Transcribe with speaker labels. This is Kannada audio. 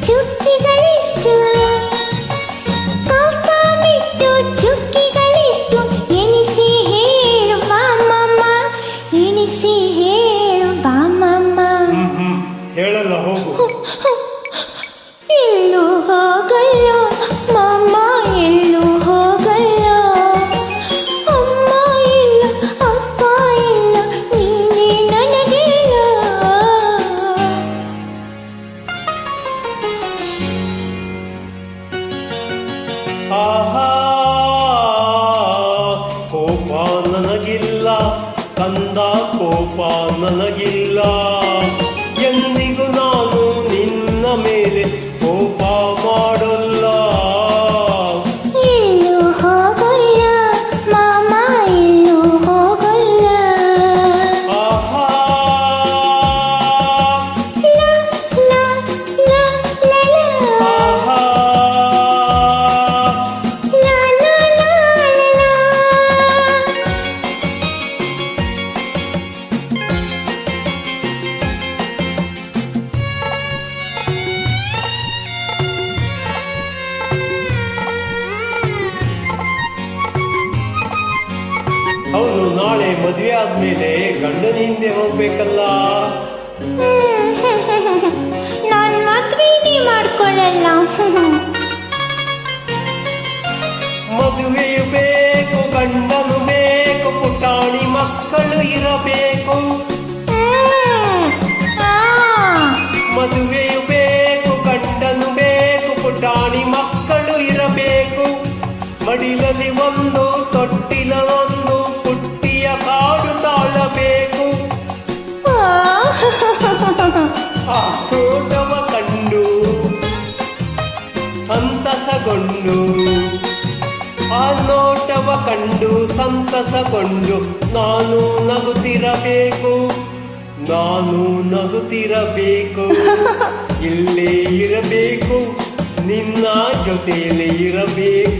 Speaker 1: ಚುಕ್ಕಿಗಳಿಷ್ಟು ಕೋಪ ಬಿಟ್ಟು ಚುಕ್ಕಿಗಳಿಷ್ಟು ಎನಿಸಿ ಹೇಳು ಬಾಮಮ್ಮ ಎನಿಸಿ ಹೇಳು ಬಾಮಮ್ಮ
Speaker 2: ಹೇಳಲ್ಲ ಹೋಗು
Speaker 1: ಎಲ್ಲೂ ಹೋಗಲ್ಲ ಮಾಮ ಎಲ್ಲೂ ಹೋಗಲ್ಲ ಅಮ್ಮ ಇಲ್ಲ ಅಪ್ಪ ಇಲ್ಲ ನೀನೇ ನನಗಿಲ್ಲ
Speaker 2: ಆಹಾ ಕೋಪ ನನಗಿಲ್ಲ ಕಂದ ಕೋಪ ನನಗಿಲ್ಲ ಎಂದಿಗೂ ನಾನು ನಿನ್ನ ಮೇಲೆ ಕೋಪ ಮಾಡಲ್ಲ
Speaker 1: ಎಲ್ಲೂ ಹೋಗಲ್ಲ ಮಾಮ ಎಲ್ಲೂ ಹೋಗಲ್ಲ
Speaker 2: ಆಹಾ
Speaker 1: ಲಾ ಲಾ ಲಾ ಲಾ ಲಾ
Speaker 2: ಆಹಾ
Speaker 1: ಲಾ ಲಾ ಲಾ ಲಾ
Speaker 2: ಹೌದು ನಾಳೆ ಮದುವೆ ಆದ್ಮೇಲೆ ಗಂಡನ ಹಿಂದೆ ಹೋಗ್ಬೇಕಲ್ಲ
Speaker 1: ನಾನ್ ಮದ್ವೆನೇ ಮಾಡ್ಕೊಳ್ಳಲ್ಲ
Speaker 2: ಮದುವೆಯು ಬೇಕು ಗಂಡನು ಬೇಕು ಪುಟಾಣಿ ಮಕ್ಕಳು ಇರಬೇಕು ಮದುವೆಯು ಬೇಕು ಗಂಡನು ಬೇಕು ಪುಟಾಣಿ ಮಕ್ಕಳು ಇರಬೇಕು ಮಡಿಲಲ್ಲಿ ಒಂದು ತೊಟ್ಟಿಲೊಂದು ಪುಟ್ಟಿಯ ಕಾಡು ತಾಳಬೇಕು ಆ ತೋಟವ ಕಂಡು ಸಂತಸಗೊಂಡು ಆ ನೋಟವ ಕಂಡು ಸಂತಸಗೊಂಡು ನಾನು ನಗುತ್ತಿರಬೇಕು ನಾನು ನಗುತ್ತಿರಬೇಕು ಇಲ್ಲೇ ಇರಬೇಕು ನಿನ್ನ ಜೊತೆಯಲ್ಲಿ ಇರಬೇಕು